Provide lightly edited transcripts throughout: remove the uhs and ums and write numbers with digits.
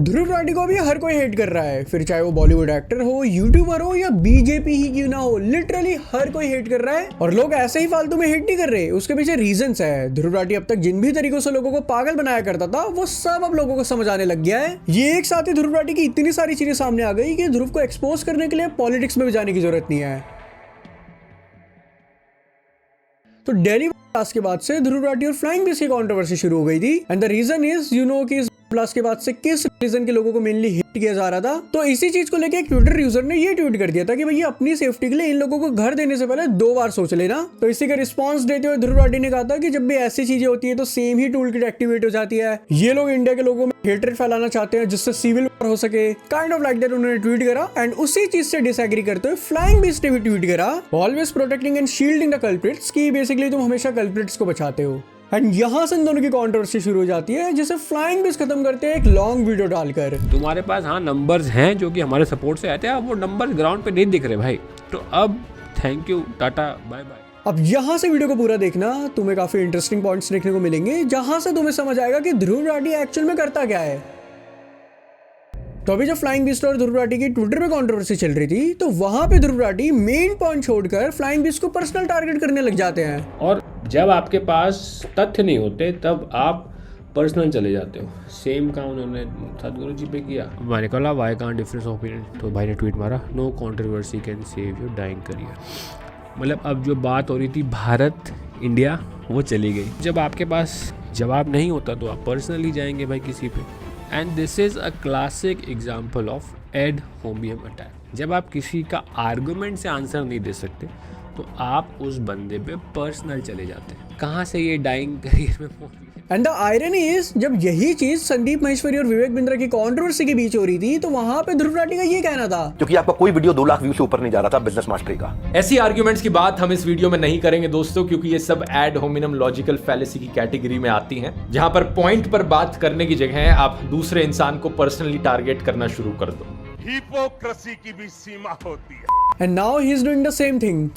ध्रुव राठी को भी हर कोई हेट कर रहा है, फिर चाहे वो बॉलीवुड एक्टर हो, यूट्यूबर हो या बीजेपी ही क्यों ना हो, लिटरली हर कोई हेट कर रहा है। और लोग ऐसे ही फालतू में हेट नहीं कर रहे, उसके पीछे रीजंस है। ध्रुव राठी अब तक जिन भी तरीकों से लोगों को पागल बनाया करता था वो सब अब लोगों को समझ आने लग गया है। ये एक साथ ही ध्रुव राठी की इतनी सारी चीजें सामने आ गई कि ध्रुव को एक्सपोज करने के लिए पॉलिटिक्स में भी जाने की जरूरत नहीं है। तो डेली ब्लास्ट के बाद से ध्रुव राठी और फ्लाइंग बीस्ट की कंट्रोवर्सी शुरू हो गई थी एंड द रीजन इज कि इस ब्लास्ट के बाद से किस रीजन के लोगों को मेनली हिट किया जा रहा था। तो इसी चीज को लेके एक ट्विटर यूजर ने ये ट्वीट कर दिया था कि भैया अपनी सेफ्टी के लिए इन लोगों को घर देने से पहले 2 बार सोच लेना। तो इसी का रिस्पांस देते हुए ध्रुव राठी ने कहा था कि जब भी ऐसी चीजें होती है तो सेम ही टूल किट एक्टिवेट हो जाती है। ये लोग इंडिया के लोगों में हेट्रेड फैलाना चाहते हैं जिससे सिविल वॉर हो सके, काइंड ऑफ लाइक दैट उन्होंने ट्वीट करा। एंड उसी चीज से डिसएग्री करते हुए फ्लाइंग बीस्ट ने भी ट्वीट करा, always protecting and shielding the culprits, की बेसिकली तुम हमेशा कल्प्रिट्स को बचाते हो। एंड यहाँ से इन दोनों की कंट्रोवर्सी शुरू हो जाती है जिसे फ्लाइंग बीस्ट खत्म करते हैं एक लॉन्ग वीडियो डालकर। तुम्हारे पास हाँ नंबर्स हैं जो कि हमारे सपोर्ट से आते हैं, अब वो नंबर्स ग्राउंड पे नहीं दिख रहे भाई, तो अब thank you, tata, bye bye. अब यहाँ से वीडियो को पूरा देखना, तुम्हें काफी इंटरेस्टिंग पॉइंट्स देखने को मिलेंगे जहां से तुम्हें समझ आएगा कि ध्रुव राठी एक्चुअल में करता क्या है। तो अभी जब फ्लाइंग बीस्ट और ध्रुव राठी की ट्विटर पे कंट्रोवर्सी चल रही थी तो वहां पे ध्रुव राठी मेन पॉइंट छोड़कर फ्लाइंग बीस्ट को पर्सनल टारगेट करने लग जाते हैं। और जब आपके पास तथ्य नहीं होते तब आप पर्सनल चले जाते हो। सेम काम उन्होंने सदगुरु जी पे किया। मैंने कहा वाई कांट डिफरेंस ओपिनियन, तो भाई ने ट्वीट मारा, no controversy can save your dying career. मतलब अब जो बात हो रही थी भारत इंडिया वो चली गई। जब आपके पास जवाब नहीं होता तो आप पर्सनली जाएंगे भाई किसी पे। And this is a classic example of ad hominem attack. जब आप किसी का आर्गूमेंट से आंसर नहीं दे सकते तो आप उस बंदे पे पर्सनल चले जाते हैं। कहाँ से ये डाइंग करियर में पहुंच गए। एंड द आयरनी इज जब यही चीज संदीप महेश्वरी और विवेक बिंद्रा की कंट्रोवर्सी के बीच हो रही थी तो वहां पे ध्रुव राठी का ये कहना था, क्योंकि आपका कोई वीडियो 2 लाख व्यू से ऊपर नहीं जा रहा था बिजनेस मास्टरी का। ऐसी आर्ग्यूमेंट्स की बात हम इस वीडियो में नहीं करेंगे दोस्तों, क्योंकि ये सब एड होमिनम लॉजिकल फैलेसी की कैटेगरी में आती हैं, जहां पर पॉइंट पर बात करने की जगह आप दूसरे इंसान को पर्सनली टारगेट करना शुरू कर दो। हिपोक्रेसी की भी सीमा होती है। And now he is doing the same thing.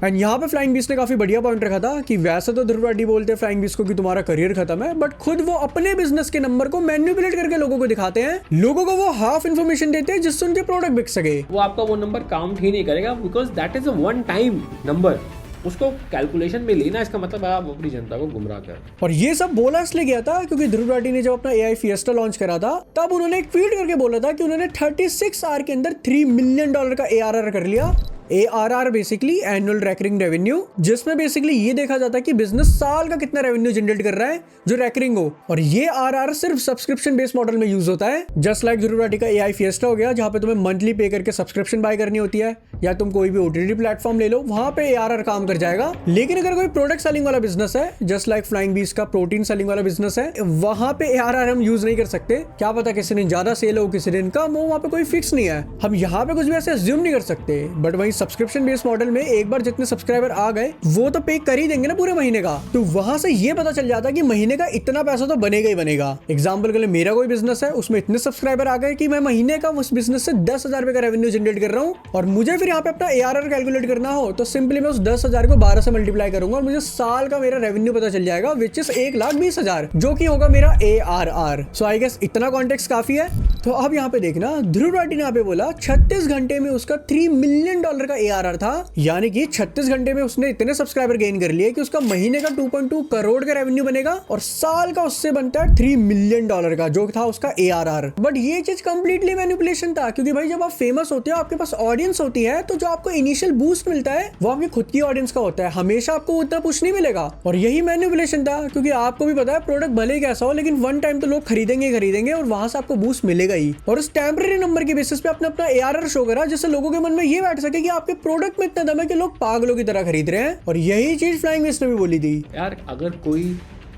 And यहाँ पे फ्लाइंग बीस्ट ने काफी बढ़िया पॉइंट रखा था कि वैसे तो ध्रुव राठी बोलते हैं फ्लाइंग बीस्ट को कि तुम्हारा करियर खत्म है, बट खुद वो अपने बिजनेस के नंबर को मैनिपुलेट करके लोगों को दिखाते हैं, लोगों को वो हाफ इन्फॉर्मेशन देते हैं जिससे उनके प्रोडक्ट बिक सके। वो आपका वो नंबर काउंट ही नहीं करेगा because that is a one time number, उसको कैलकुलेशन में लेना, इसका मतलब आप अपनी जनता को गुमराह कर। और ये सब बोला इसलिए गया था क्योंकि ध्रुव राठी ने जब अपना AI फिएस्टा लॉन्च करा था तब उन्होंने एक ट्वीट करके बोला था कि उन्होंने 36 आवर के अंदर $3 मिलियन का ARR कर लिया। ARR basically annual recurring revenue, जिसमें बेसिकली ये देखा जाता है कि बिजनेस साल का कितना रेवेन्यू जनरेट कर रहा है जो रेकरिंग हो। और ये RR सिर्फ सब्सक्रिप्शन बेस्ड मॉडल में यूज होता है, जस्ट लाइक ध्रुव राठी का AI फिएस्टा हो गया जहां पे तुम्हें मंथली पे करके सब्सक्रिप्शन बाय करनी होती है, या तुम कोई भी OTT प्लेटफॉर्म ले लो वहां पे ARR काम कर जाएगा। लेकिन अगर कोई प्रोडक्ट सेलिंग वाला बिजनेस है, जस्ट लाइक फ्लाइंग बीस्ट का प्रोटीन सेलिंग वाला बिजनेस है, वहां पे ARR हम यूज नहीं कर सकते। क्या पता किसी दिन ज्यादा सेल हो किसी दिन कम हो, वहां पे कोई फिक्स नहीं है, हम यहाँ पे कुछ भी ऐसे अज्यूम नहीं कर सकते। बट वही सब्सक्रिप्शन बेस्ड मॉडल में एक बार जितने सब्सक्राइबर आ गए वो तो पे कर ही देंगे ना पूरे महीने का, तो वहां से ये पता चल जाता है कि महीने का इतना पैसा तो बनेगा ही बनेगा। एग्जांपल के लिए मेरा कोई बिजनेस है, उसमें इतने सब्सक्राइबर आ गए कि मैं महीने का उस बिजनेस से 10,000 रुपए का रेवेन्यू जनरेट कर रहा हूँ, और मुझे फिर यहाँ पे अपना ARR कैलकुलेट करना हो तो सिंपली मैं उस 10,000 को 12 से मल्टीप्लाई करूंगा और मुझे साल का मेरा रेवेन्यू पता चल जाएगा, विच इज 1,20,000 जो कि होगा मेरा ARR। सो आई गेस इतना कॉन्टेक्स्ट काफी है। तो अब यहाँ पे देखना, ध्रुव राठी ने यहाँ पे बोला 36 घंटे में उसका $3 मिलियन का ARR था, यानी कि 36 घंटे में उसने इतने सब्सक्राइबर गेन कर लिए कि उसका महीने का 2.2 करोड़ का रेवेन्यू बनेगा और साल का उससे बनता है $3 मिलियन का जो था उसका ARR। बट ये चीज कंप्लीटली मैनिपुलेशन था, क्योंकि भाई जब आप फेमस होते हो आपके पास ऑडियंस होती है, तो जो आपको इनिशियल बूस्ट मिलता है वो आपकी खुद की ऑडियंस का होता है, हमेशा आपको उतना पुश नहीं मिलेगा। और यही मैनिपुलेशन था, क्योंकि आपको भी पता है प्रोडक्ट भले ही कैसा हो लेकिन वन टाइम तो लोग खरीदेंगे और वहां से आपको बूस्ट मिलेगा ही। और उस टेम्परेरी नंबर के बेसिस पे अपना ARR शो करा जिससे लोगों के मन में ये बैठ सके कि आपके प्रोडक्ट में इतना दम है कि लोग पागलों की तरह खरीद रहे हैं। और यही चीज फ्लाइंग बीस्ट ने भी बोली थी। यार अगर कोई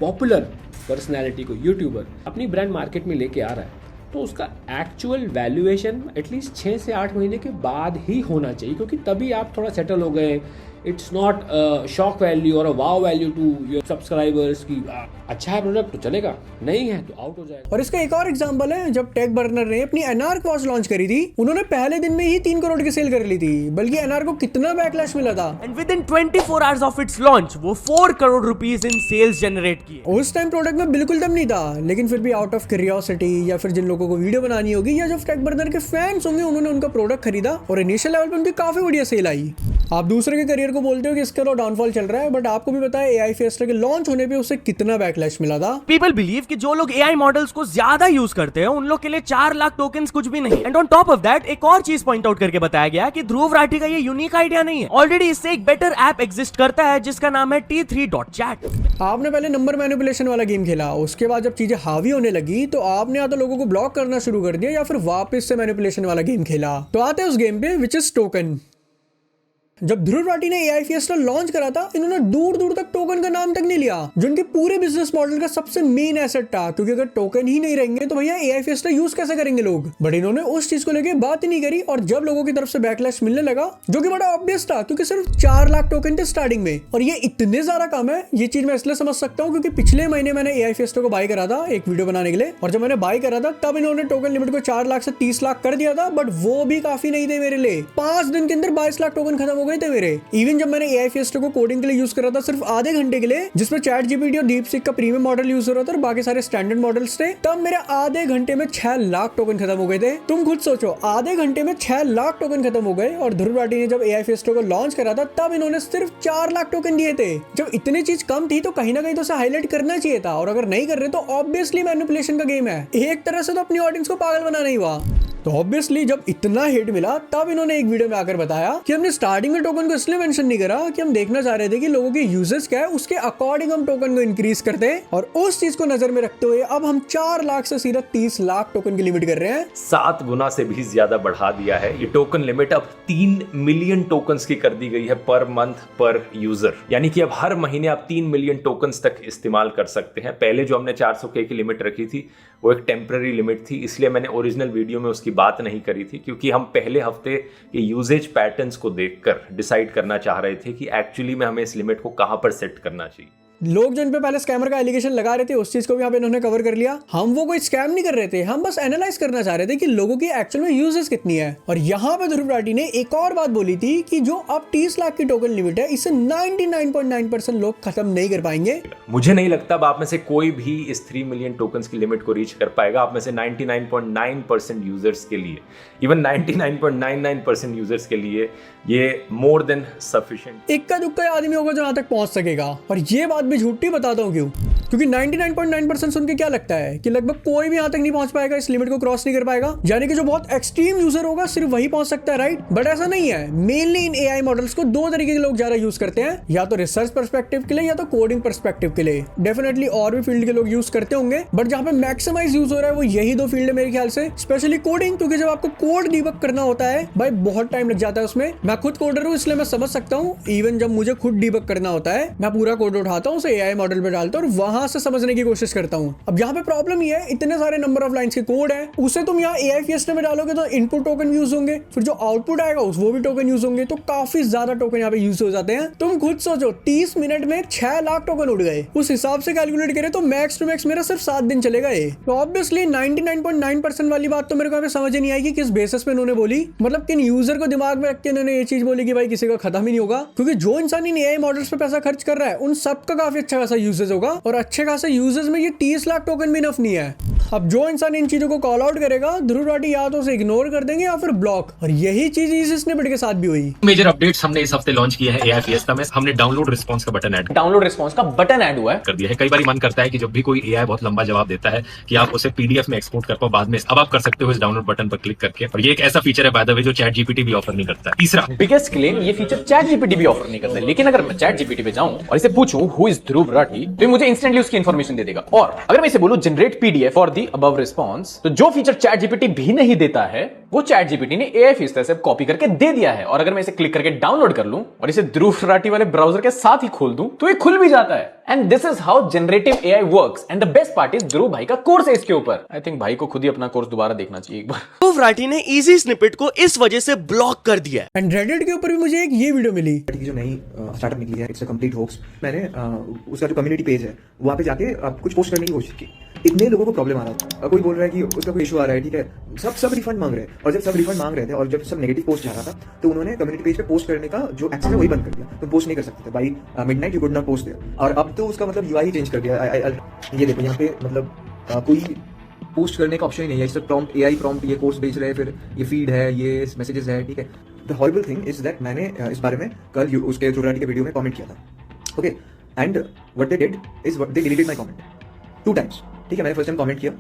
पॉपुलर पर्सनैलिटी को यूट्यूबर अपनी ब्रांड मार्केट में लेके आ रहा है तो उसका एक्चुअल वैल्यूएशन एटलीस्ट 6 से 8 महीने के बाद ही होना चाहिए, क्योंकि तभी आप थोड़ा सेटल हो गए, इट्स नॉट शॉक वैल्यू और वाव वैल्यू टू योर सब्सक्राइबर्स की अच्छा है प्रोडक्ट तो चलेगा, नहीं है तो आउट हो जाएगा। और इसका एक और एग्जांपल है, जब टेक बर्नर ने अपनी एनआर्क वॉच लॉन्च करी थी, उन्होंने पहले दिन में ही 3 करोड़ की सेल कर ली थी, बल्कि एनआर्क को कितना बैकलैश मिला था। And within 24 hours of its launch वो 4 crore rupees in sales generate किए। उस टाइम प्रोडक्ट में बिल्कुल दम नहीं था, लेकिन फिर भी आउट ऑफ क्यूरियोसिटी या फिर जिन लोगों को वीडियो बनानी होगी या जो टेक बर्नर के फैंस होंगे, उन्होंने उनका प्रोडक्ट खरीदा और इनिशियल लेवल पे उनकी काफी बढ़िया सेल आई। आप दूसरे के करियर को बोलते हो कि इसका तो डाउनफॉल चल रहा है, बट आपको भी पता है एआई फिएस्टा के लॉन्च होने पे उसे कितना बैकलैश मिला था। पीपल बिलीव कि जो लोग एआई मॉडल्स को ज्यादा यूज करते हैं उन लोग के लिए 4 लाख टोकन्स कुछ भी नहीं। And on top of that एक और चीज पॉइंट आउट करके बताया गया कि ध्रुव राठी का ये यूनिक आइडिया नहीं है, ऑलरेडी इससे एक बेटर ऐप एग्जिस्ट करता है जिसका नाम है T3.chat। आपने पहले नंबर मैनिपुलेशन वाला गेम खेला, उसके बाद जब चीजें हावी होने लगी तो आपने या तो लोगों को ब्लॉक करना शुरू कर दिया या फिर वापस से मैनिपुलेशन वाला गेम खेला। तो आते हैं उस गेम पे विच इज टोकन। जब ध्रुव राठी ने एआई फिएस्टा लॉन्च करा था, इन्होंने दूर दूर तक टोकन का नाम तक नहीं लिया, जो उनके पूरे बिजनेस मॉडल का सबसे मेन एसेट था, क्योंकि अगर टोकन ही नहीं रहेंगे तो भैया एआई फिएस्टा यूज कैसे करेंगे लोग। बट इन्होंने उस चीज को लेके बात ही नहीं करी, और जब लोगों की तरफ से बैकलैश मिलने लगा, जो कि बड़ा ऑब्वियस था क्योंकि सिर्फ 4 लाख टोकन थे स्टार्टिंग में, और ये इतने ज्यादा कम है। ये चीज मैं इसलिए समझ सकता हूँ क्योंकि पिछले महीने मैंने एआई फिएस्टा को बाय करा था एक वीडियो बनाने के लिए, और जब मैंने बाय करा था तब इन्होंने टोकन लिमिट को 4 लाख से 30 लाख कर दिया था, बट वो भी काफी नहीं थे मेरे लिए। 5 दिन के अंदर 22 लाख टोकन खत्म हो गए थे मेरे। इवन जब मैंने एआई फिएस्टा को कोडिंग के लिए यूज करा था सिर्फ आधे घंटे के लिए, जिसमें चैट जीपीटी और डीपसीक का प्रीमियम मॉडल यूज हो रहा था और बाकी सारे स्टैंडर्ड मॉडल्स थे, तब मेरे आधे घंटे में 6 लाख टोकन खत्म हो गए थे। तुम खुद सोचो, आधे घंटे में 6 लाख टोकन खत्म हो गए। और ध्रुव राठी ने जब एआई फिएस्टा को लॉन्च करा था तब इन्होंने सिर्फ 4 लाख टोकन दिए थे। जब इतनी चीज कम थी तो कहीं ना कहीं तो उसे हाईलाइट करना चाहिए था, और अगर नहीं कर रहे तो ऑब्वियसली मैनिपुलेशन का गेम है, एक तरह से तो अपनी ऑडियंस को पागल बनाना ही हुआ। तो ऑब्वियसली जब इतना हिट मिला तब इन्होंने एक वीडियो में आकर बताया कि हमने स्टार्टिंग में टोकन को इसलिए मेंशन नहीं करा कि हम देखना चाह रहे थे कि लोगों के यूजेस क्या है, उसके अकॉर्डिंग हम टोकन को इंक्रीज करते हैं, और उस चीज को नजर में रखते हुए अब हम 4 लाख से सीधा 30 लाख टोकन की लिमिट कर रहे हैं। 7 गुना से भी ज्यादा बढ़ा दिया है। ये टोकन लिमिट अब 3 मिलियन टोकन्स की कर दी गई है पर मंथ पर यूजर, यानी कि अब हर महीने आप 3 मिलियन टोकन्स तक इस्तेमाल कर सकते हैं। पहले जो हमने 400K की लिमिट रखी थी वो एक टेम्पररी लिमिट थी, इसलिए मैंने ओरिजिनल वीडियो में उसकी बात नहीं करी थी, क्योंकि हम पहले हफ्ते के यूजेज पैटर्न्स को देखकर डिसाइड करना चाह रहे थे कि एक्चुअली में हमें इस लिमिट को कहां पर सेट करना चाहिए। लोग जो इन पे पहले स्कैमर का एलिगेशन लगा रहे थे उस चीज को भी यहाँ पे इन्होंने कवर कर लिया। हम वो कोई स्कैम नहीं कर रहे थे, हम बस एनालाइज करना चाह रहे थे कि लोगों की एक्चुअल में यूजेस कितनी है। और यहाँ पे ध्रुव राठी ने एक और बात बोली थी कि जो अब 30 लाख की टोकन लिमिट है, इसे 99.9% लोग खत्म नहीं कर पाएंगे। मुझे नहीं लगता अब आप में से कोई भी इस 3 मिलियन टोकन्स की लिमिट को रीच कर पाएगा। आप में से 99.9% यूजर्स के लिए, इवन 99.99% यूजर्स के लिए ये मोर देन सफिशिएंट। इक्का दुक्का आदमी होगा जो यहाँ तक पहुंच सकेगा, और ये बात भी झूठी बताता हूँ क्यों, क्योंकि 99.9% सुन के क्या लगता है कि लगभग कोई भी यहाँ तक नहीं पहुंच पाएगा, इस लिमिट को क्रॉस नहीं कर पाएगा, यानी कि जो बहुत एक्सट्रीम यूजर होगा सिर्फ वही पहुंच सकता है, राइट? बट ऐसा नहीं है। मेनली इन एआई मॉडल्स को 2 तरीके के लोग ज्यादा यूज करते हैं, या तो रिसर्च पर्सपेक्टिव के लिए या तो कोडिंग पर्सपेक्टिव के लिए। डेफिनेटली और भी फील्ड के लोग यूज करते होंगे, बट जहाँ पे मैक्सिमाइज यूज हो रहा है वो यही 2 फील्ड है मेरे ख्याल से, स्पेशली कोडिंग, क्योंकि जब आपको कोड डिबग करना होता है भाई बहुत टाइम लग जाता है उसमें। मैं खुद कोडर हूँ इसलिए मैं समझ सकता हूँ, इवन जब मुझे खुद डिबग करना होता है मैं पूरा कोड उठाता हूँ, उसे एआई मॉडल पे डालता हूँ और वहां से समझने की कोशिश करता हूँ। अब यहाँ पे प्रॉब्लम ये है, इतने सारे नंबर ऑफ लाइंस के कोड है, उसे तुम यहाँ एआई फिएस्टा में डालोगे तो इनपुट टोकन यूज होंगे, फिर जो आउटपुट आएगा वो भी टोकन यूज होंगे, तो काफी ज्यादा टोकन यहाँ पे यूज हो जाते हैं। तुम खुद सोचो 30 मिनट में 6 लाख टोकन उड़ गए, उस हिसाब से कैलकुलेट करें तो मैक्स टू मैक्स मेरा सिर्फ 7 दिन चलेगा ये। तो ऑब्वियसली 99.9% वाली बात तो मेरे को यहाँ पे समझ नहीं आएगी किस बेसिस पे उन्होंने बोली, मतलब किन यूजर को दिमाग में रख के उन्होंने ये चीज बोली कि भाई किसी का खत्म ही नहीं होगा, क्योंकि जो इंसान इन एआई मॉडल्स पे पैसा खर्च कर रहा है उन सबका काफी अच्छा खासा यूजेज होगा, और अच्छे खासे यूजेज में ये 30 लाख टोकन भी इनफ नहीं है। अब जो इंसान इन चीजों को कॉल आउट करेगा, ध्रुव राठी या तो उसे इग्नोर कर देंगे या फिर ब्लॉक, और यही चीज इस स्निपेट के साथ भी हुई। मेजर अपडेट्स हमने इस हफ्ते लॉन्च किए हैं एआई फिएस्टा में। हमने डाउनलोड रिस्पांस का बटन ऐड हुआ है कर दिया है। कई बार मन करता है कि जब भी कोई एआई बहुत लंबा जवाब देता है कि आप उसे पीडीएफ में एक्सपोर्ट कर पाओ बाद में, अब आप कर सकते हो इस डाउनलोड बटन पर क्लिक करके, और ये एक ऐसा फीचर है बाय द वे जो चैट जीपीटी भी ऑफर नहीं करता है। तीसरा बिगेस्ट क्लेम, ये फीचर चैट जीपीटी भी ऑफर नहीं करता है, लेकिन अगर मैं चैट जीपीटी पे जाऊं और इसे पूछूं हु इज ध्रुव राठी, तो मुझे इंस्टेंट इंस्टेंटली उसकी इंफॉर्मेशन दे देगा। और अगर मैं इसे बोलूं generate PDF for the above response, तो जो फीचर चैट जीपीटी भी नहीं देता है वो चैट जीपीटी ने एआई फिएस्टा से कॉपी करके दे दिया है। और अगर मैं इसे क्लिक करके डाउनलोड कर लूं और इसे ध्रुव राठी वाले ब्राउजर के साथ ही खोल दूं तो ये खुल भी जाता है। And this is how generative AI works. And the best part is Dhruv भाई का कोर्स है इसके ऊपर। आई थिंक भाई को खुद ही अपना कोर्स दोबारा देखना चाहिए एक बार। ध्रुव राठी ने इजी स्निपेट को इस वजह से ब्लॉक कर दिया है। एंड रेडिट के ऊपर भी मुझे एक ये वीडियो मिली की जो नई स्टार्टअप निकली है, इट्स अ कंप्लीट होक्स। मैंने उसका जो कम्युनिटी पेज है वहाँ पे जाके कुछ पोस्ट करने की कोशिश की। इतने लोगों को प्रॉब्लम आ रहा था, कोई बोल रहा है कि उसका कोई इशू आ रहा है, ठीक है, सब रिफंड मांग रहे हैं। और जब सब रिफंड मांग रहे थे और जब सब नेगेटिव पोस्ट जा रहा था तो उन्होंने कम्युनिटी पेज पे पोस्ट करने का जो एक्सेस है वही बंद कर दिया। तुम पोस्ट नहीं कर सकते थे by midnight, you could not post there. और अब तो उसका मतलब यूआई चेंज कर दिया। ये देखो यहाँ पे मतलब कोई पोस्ट करने का ऑप्शन ही नहीं है। इस प्रॉम्प्ट एआई प्रॉम्प्ट ये कोर्स भेज रहे हैं, फिर ये फीड है, ये मैसेजेस है, ठीक है। The horrible thing is that मैंने इस बारे में कल उसके ध्रुव राठी के वीडियो में कमेंट किया था, okay. And what they did is they deleted my comment 2 times, ठीक है। मैंने फर्स्ट टाइम कमेंट किया,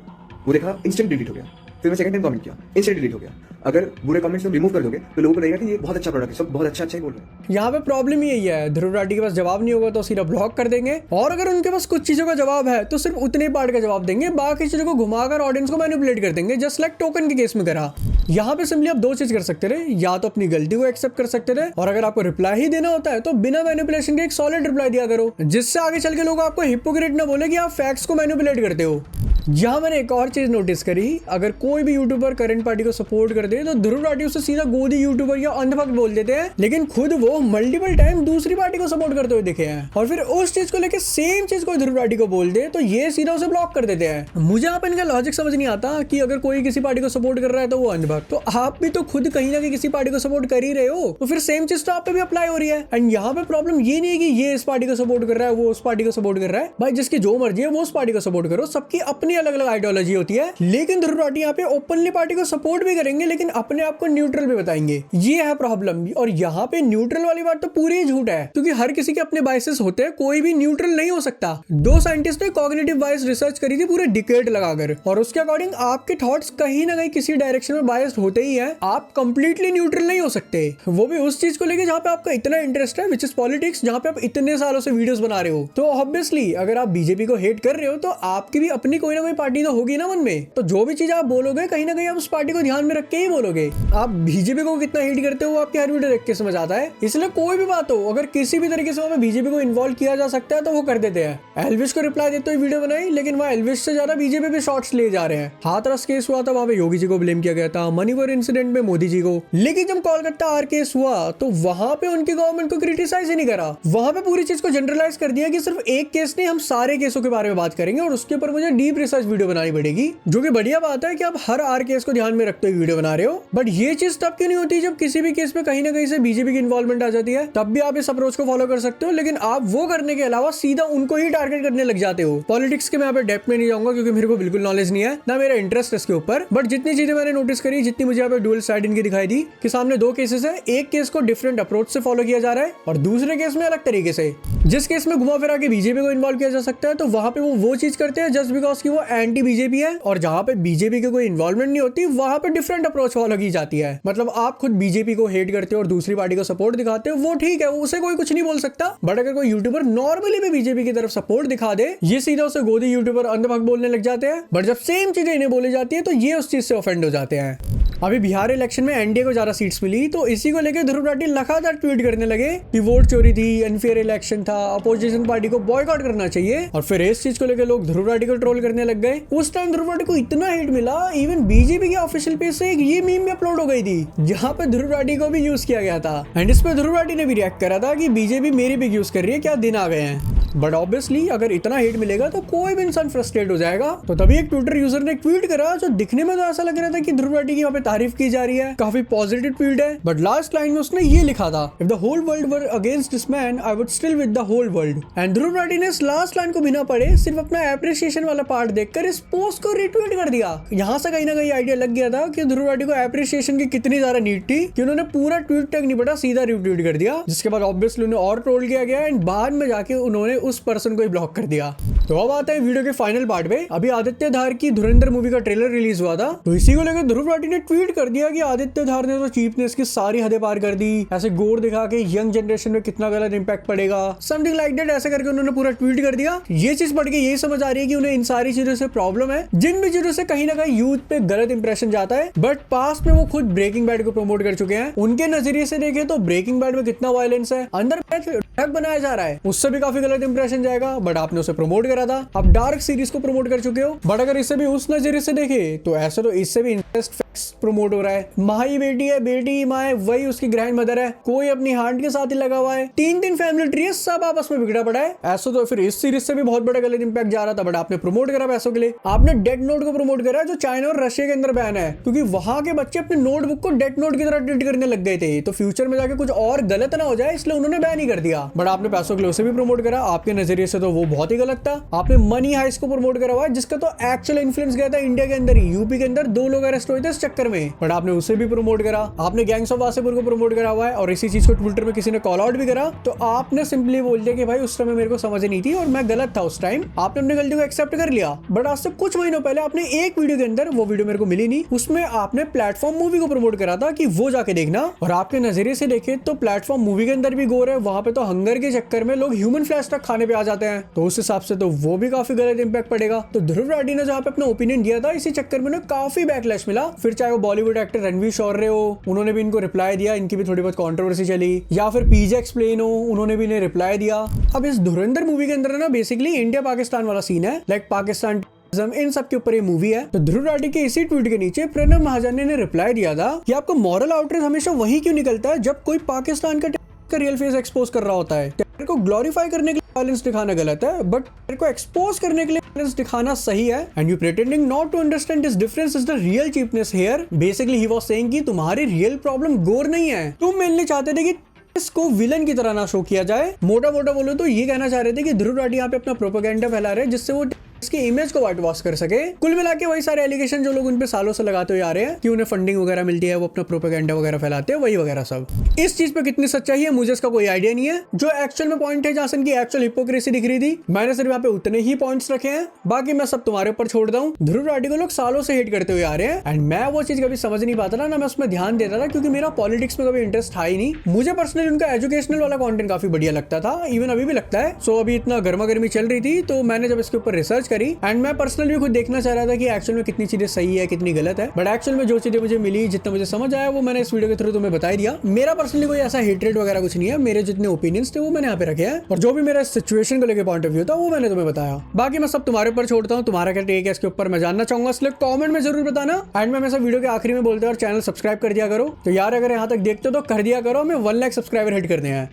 वो देखा इंस्टेंट डिलीट हो गया। फिर मैं सेकंड टाइम कमेंट किया, इंस्टेंट डिलीट हो गया। अगर बुरे कमेंट्स तुम रिमूव कर दोगे तो लोगों को लगेगा कि ये बहुत अच्छा प्रोडक्ट है, सब बहुत अच्छा ही बोल रहे हैं। यहाँ पे प्रॉब्लम यही है, ध्रुव राठी के पास जवाब नहीं होगा तो सीधा ब्लॉक कर देंगे। और अगर उनके पास कुछ चीजों का जवाब है तो सिर्फ उतने पार्ट का जवाब देंगे, बाकी चीजों को घुमाकर ऑडियंस को मैनिपुलेट कर देंगे, जस्ट लाइक टोकन के केस में करा। यहाँ पे सिंपली आप 2 चीज कर सकते थे, या तो अपनी गलती को एक्सेप्ट कर सकते थे, और अगर आपको रिप्लाई ही देना होता है तो बिना मैनिपुलेशन के एक सॉलिड रिप्लाई दिया करो, जिससे आगे चल के लोग आपको हिपोक्रेट ना बोले कि आप फैक्ट्स को मैनिपुलेट करते हो। यहाँ मैंने एक और चीज नोटिस करी, अगर कोई भी यूट्यूबर करंट पार्टी को सपोर्ट कर दे तो ध्रुव राठी उससे सीधा गोदी यूट्यूबर या अंधभक्त बोल देते हैं, लेकिन खुद वो मल्टीपल टाइम दूसरी पार्टी को सपोर्ट करते हुए दिखे हैं। और फिर उस चीज को लेकर सेम चीज कोई ध्रुव राठी को बोल दे तो ये सीधा उसे ब्लॉक कर देते हैं। मुझे आप इनका लॉजिक समझ नहीं आता कि अगर कोई किसी पार्टी को सपोर्ट कर रहा है तो वो अंधभक्त, तो आप भी तो खुद कहीं ना कहीं किसी पार्टी को सपोर्ट कर ही रहे हो, तो फिर सेम चीज तो आप पे भी अप्लाई हो रही है। एंड यहाँ पे प्रॉब्लम ये नहीं है कि ये इस पार्टी को सपोर्ट कर रहा है, वो उस पार्टी को सपोर्ट कर रहा है। भाई जिसकी जो मर्जी है वो उस पार्टी को सपोर्ट करो, सबकी अपनी अलग अलग आइडियोलॉजी होती है। लेकिन ध्रुव राठी यहाँ पे ओपनली पार्टी को सपोर्ट भी करेंगे लेकिन अपने आप को न्यूट्रल भी बताएंगे, ये है प्रॉब्लम। और यहाँ पे न्यूट्रल वाली बात तो पूरी ही झूठ है, क्योंकि हर किसी के अपने बायसेस होते हैं, कोई भी न्यूट्रल नहीं हो सकता। 2 साइंटिस्ट ने कॉग्निटिव बायस रिसर्च करी थी पूरे डिकेड लगाकर, और उसके अकॉर्डिंग आपके थॉट्स कहीं ना कहीं किसी डायरेक्शन में बायस्ड होते ही हैं। आप कंप्लीटली न्यूट्रल नहीं हो सकते, वो भी उस चीज को लेकर जहाँ पे आपका इतना इंटरेस्ट है, विच इज पॉलिटिक्स, जहाँ पे आप इतने सालों से वीडियोस बना रहे हो। तो ऑब्वियसली अगर आप बीजेपी को हेट कर रहे हो तो आपकी भी अपनी कोई ना कोई पार्टी तो होगी ना मन में, तो जो भी चीज आप बोलोगे कहीं ना कहीं आप उस पार्टी को ध्यान में रख के ही बोलोगे। आप बीजेपी को कितना हेट करते हो आपकी हर वीडियो देख के समझ आता है। इसलिए कोई भी बात हो, अगर किसी भी तरीके से वहाँ बीजेपी को इन्वॉल्व किया जा सकता है तो वो कर देते हैं। एल्विश को रिप्लाई देते हुए वीडियो बनाई, लेकिन वहाँ एल्विश से ज्यादा बीजेपी पे शॉट्स ले जा रहे हैं। हाथरस केस हुआ था, वहाँ पे योगी जी को ब्लेम किया गया था, मणिपुर इंसिडेंट में मोदी जी को, लेकिन जब कोलकाता आर केस हुआ तो वहाँ पे उनकी गवर्नमेंट को क्रिटिसाइज ही नहीं करा। वहाँ पे पूरी चीज को जनरलाइज कर दिया कि सिर्फ एक केस नहीं, हम सारे केसों के बारे में बात करेंगे और उसके ऊपर मुझे डीप रिसर्च वीडियो बनानी पड़ेगी। जो कि बढ़िया बात है कि आप हर आर केस को ध्यान में रखते हुए वीडियो बना रहे हो, बट ये चीज तब क्यों नहीं होती जब किसी भी केस में कहीं ना कहीं से बीजेपी की इन्वॉल्वमेंट आ जाती है। तब भी आप इस अप्रोच को फॉलो कर सकते हो, लेकिन आप वो करने के अलावा सीधा उनको ही टारगेट करने लग जाते हो। पॉलिटिक्स के मैं यहाँ पे डेप्थ में नहीं जाऊंगा क्योंकि मेरे को बिल्कुल नॉलेज नहीं है, ना मेरा इंटरेस्ट इसके ऊपर, बट जितनी चीजें मैंने नोटिस करी, जितनी मुझे यहाँ पे डुअल साइड इनकी दिखाई दी कि सामने 2 केसेस है, एक केस को डिफरेंट अप्रोच से फॉलो किया जा रहा है और दूसरे केस में अलग तरीके से। जिस केस में घुमा फिरा के बीजेपी को इन्वॉल्व किया जा सकता है तो वहां पे वो चीज करते हैं जस्ट बिकॉज की वो एंटी बीजेपी है, और जहां पे बीजेपी की कोई इन्वॉल्वमेंट नहीं होती वहां पे डिफरेंट अप्रोच फॉलो की जाती है। मतलब आप खुद बीजेपी को हेट करते हो और दूसरी पार्टी को सपोर्ट दिखाते हो, वो ठीक है, उसे कोई कुछ नहीं बोल सकता। बट अगर कोई यूट्यूबर नॉर्मली भी बीजेपी की तरफ सपोर्ट दिखा दे, ये सीधा उसे गोदी यूट्यूबर अंधभक्त बोलने लग जाते हैं। बट जब सेम चीजें इन्हें बोली जाती है तो ये उस चीज से ऑफेंड हो जाते हैं। अभी बिहार इलेक्शन में एनडीए को ज्यादा सीट्स मिली तो इसी को लेकर ध्रुव राठी लगातार ट्वीट करने लगे कि वोट चोरी थी, अनफेयर इलेक्शन था, अपोजिशन पार्टी को बॉयकॉट करना चाहिए। और फिर इस चीज को लेकर लोग ध्रुव राठी को ट्रोल करने लग गए। उस टाइम ध्रुव राठी को इतना हिट मिला, इवन बीजेपी के ऑफिशियल पेज से एक ये मीम भी अपलोड हो गई थी जहां पे ध्रुव राठी को भी यूज किया गया था। एंड इस पे ध्रुव राठी ने भी रिएक्ट करा था कि बीजेपी मेरी पिक यूज कर रही है, क्या दिन आ गए हैं। बट ऑब्वियसली अगर इतना हेट मिलेगा तो कोई भी इंसान फ्रस्ट्रेट हो जाएगा। तो तभी एक ट्विटर यूजर ने ट्वीट करा जो दिखने में तो ऐसा लग रहा था कि ध्रुव राठी की यहाँ पे तारीफ की जा रही है, काफी पॉजिटिव ट्वीट है, बट लास्ट लाइन में उसने ये लिखा था, if the whole world were against this man I would still with the whole world. And Dhruv Rathee ने इस लास्ट लाइन को बिना पढ़े सिर्फ अपना एप्रिसिएशन वाला पार्ट देखकर इस पोस्ट को रिट्वीट कर दिया। यहाँ से कहीं ना कहीं आइडिया लग गया था कि ध्रुव राठी को एप्रिसिएशन की कितनी ज्यादा नीड थी कि उन्होंने पूरा ट्वीट तक नहीं पढ़ा, सीधा रिट्वीट कर दिया, जिसके बाद ऑब्वियसली उन्हें और ट्रोल किया गया एंड बाद में जाके उन्होंने उस पर्सन को ब्लॉक कर दिया। तो अब आते हैं वीडियो के फाइनल पार्ट में। अभी आदित्य धार की धुरंधर मूवी का ट्रेलर रिलीज हुआ था, तो इसी को लेकर ध्रुव राठी ने ट्वीट कर दिया कि आदित्य धार ने तो चीपनेस की सारी हदें पार कर दी, ऐसे गोर दिखा के यंग जनरेशन में कितना गलत इंपैक्ट पड़ेगा, समथिंग लाइक दैट, ऐसे करके उन्होंने पूरा ट्वीट कर दिया। ये चीज पढ़ के यही समझ आ रही है कि उन्हें इन सारी चीजों से प्रॉब्लम है, जिन भी चीजों से कहीं ना कहीं यूथ पे गलत इंप्रेशन जाता है। बट पास्ट में वो खुद ब्रेकिंग बैड को प्रमोट कर चुके हैं। उनके नजरिए से देखें तो ब्रेकिंग बैड में कितना वायलेंस है, अंदर ड्रग बनाया जा रहा है, उससे भी काफी गलत इंप्रेशन जाएगा। बट आपने उसे प्रमोट करा था, आप डार्क सीरीज को प्रमोट कर चुके हो। बट अगर इससे भी उस नजरिए से देखे तो ऐसे तो इससे भी इंटरेस्ट प्रमोट हो रहा है। माँ ही बेटी है, बेटी ही माँ है, वही उसकी ग्रैंड मदर है, कोई अपनी हार्ट के साथ ही लगा हुआ है, तीन फैमिली ट्री है, सब आपस में बिगड़ा पड़ा है। ऐसा तो फिर इस सीरीज से भी बहुत बड़ा गलत इंपैक्ट जा रहा था। बट आपने प्रमोट करा पैसों के लिए, आपने डेथ नोट को प्रमोट करा जो चाइना और रशिया के अंदर बैन है, क्योंकि वहां के बच्चे अपने नोटबुक को डेथ नोट की तरह ट्रीट करने लग गए थे, तो फ्यूचर में जाके कुछ और गलत ना हो जाए इसलिए उन्होंने बैन ही कर दिया। बट आपने पैसों के लिए उसे भी प्रमोट करा, आपके नजरिए से तो वो बहुत ही गलत था। आपने मनी हाइस्ट को प्रमोट करा हुआ है, जिसका तो एक्चुअल इन्फ्लुएंस गया था इंडिया के अंदर ही, यूपी के अंदर 2 लोग अरेस्ट हुए थे इस चक्कर में। बट आपने उसे भी प्रमोट करा। आपने गैंग्स ऑफ वासेपुर को प्रमोट करा हुआ है, और इसी चीज को ट्विटर में किसी ने कॉल आउट भी करा, तो आपने सिंपली बोल दिया कि भाई उस समय मेरे को समझ नहीं थी और मैं गलत था उस टाइम। आपने अपनी गलती को एक्सेप्ट कर लिया। बट आज से कुछ महीनों पहले आपने एक वीडियो के अंदर, वो वीडियो मेरे को मिली नहीं, उसमें आपने प्लेटफॉर्म मूवी को प्रमोट करा था कि वो जाके देखना। और आपके नजरिए से देखे तो प्लेटफॉर्म मूवी के अंदर भी गोर है, वहां पे तो हंगर के चक्कर में लोग ह्यूमन फ्लैश तक खाने पे आ जाते हैं, तो उस हिसाब से तो वो भी काफी गलत इंपैक्ट पड़ेगा। तो ध्रुव राठी ने जहाँ पे अपना ओपिनियन दिया था, इसी चक्कर में काफी बैकलैश मिला। फिर चाहे वो बॉलीवुड एक्टर रणवीर शौर्य हो, उन्होंने भी इनको रिप्लाई दिया, इनकी भी थोड़ी बहुत कंट्रोवर्सी चली, या फिर पीजे एक्सप्लेन हो, उन्होंने भी इन्हें रिप्लाई दिया। अब इस धुरंधर मूवी के अंदर ना बेसिकली इंडिया पाकिस्तान वाला सीन है, लाइक पाकिस्तान इन सब के ऊपर ये मूवी है। तो ध्रुव राठी के इसी ट्वीट के नीचे प्रणव महाजन ने रिप्लाई दिया था कि आपका मॉरल आउटरीच हमेशा वही क्यों निकलता है जब कोई पाकिस्तान का रियल फेस एक्सपोज कर रहा होता है। टेरर को ग्लोरीफाई करने के लिए वायलेंस दिखाना गलत है, बट टेरर को एक्सपोज करने के लिए वायलेंस दिखाना सही है। And you pretending not to understand this difference is the real cheapness here. Basically he was saying कि तुम्हारी रियल प्रॉब्लम गोर नहीं है, तुम मेनली चाहते थे कि इसको विलन की तरह ना शो किया जाए। मोटा मोटा बोलो तो ये कहना चाह रहे थे कि ध्रुव राठी यहाँ पे अपना प्रोपेगेंडा फैला रहे हैं, जिससे वो इसकी इमेज को व्हाइट वॉश कर सके। कुल मिला के वही सारे एलिगेशन जो लोग उन पे सालों से लगाते हुए आ रहे हैं कि उन्हें फंडिंग वगैरह मिलती है, वो अपना प्रोपेगेंडा वगैरह फैलाते हैं, वही वगैरह सब। इस चीज पे कितनी सच्चाई है मुझे इसका कोई आइडिया नहीं है। जो एक्चुअल में पॉइंट है जहां से इनकी एक्चुअल हिपोक्रेसी दिख रही थी, मैंने सिर्फ यहाँ पे उतने ही पॉइंट्स रखे हैं, बाकी मैं सब तुम्हारे ऊपर छोड़ दूं। ध्रुव राठी को लोग सालों से हेट करते हुए आ रहे हैं, एंड मैं वो चीज कभी समझ नहीं पाता ना मैं उसमें ध्यान देता था, क्योंकि मेरा पॉलिटिक्स में कभी इंटरेस्ट था ही नहीं। मुझे पर्सनली उनका एजुकेशनल वाला कंटेंट काफी बढ़िया लगता था, इवन अभी भी लगता है। सो अभी इतना गर्मा गर्मी चल रही थी, तो मैंने जब इसके ऊपर रिसर्च करी, एंड मैं पर्सनली भी खुद देखना चाह रहा था कि एक्चुअल में कितनी चीजें सही है कितनी गलत है। बट एक्चुअल में जो चीजें मुझे मिली, जितना मुझे समझ आया, वो मैंने इस वीडियो के थ्रू तुम्हें बता दिया। मेरा पर्सनली कोई ऐसा हेट्रेड वगैरह कुछ नहीं है, मेरे जितने ओपिनियंस थे वो मैंने यहाँ पे रखे हैं, और जो भी मेरा सिचुएशन को लेकर पॉइंट ऑफ व्यू था वो मैंने तुम्हें बताया। बाकी मैं सब तुम्हारे ऊपर छोड़ता हूँ, तुम्हारा क्या टेक है इसके ऊपर मैं जानना चाहूंगा, इसलिए कॉमेंट में जरूर बताना। एंड मैं सब वीडियो के आखिरी में बोलते हैं और चैनल सब्सक्राइब कर दिया करो। तो यार अगर यहाँ तक देखते हो तो कर दिया करो, हमें 1 लाख सब्सक्राइबर हिट करने हैं।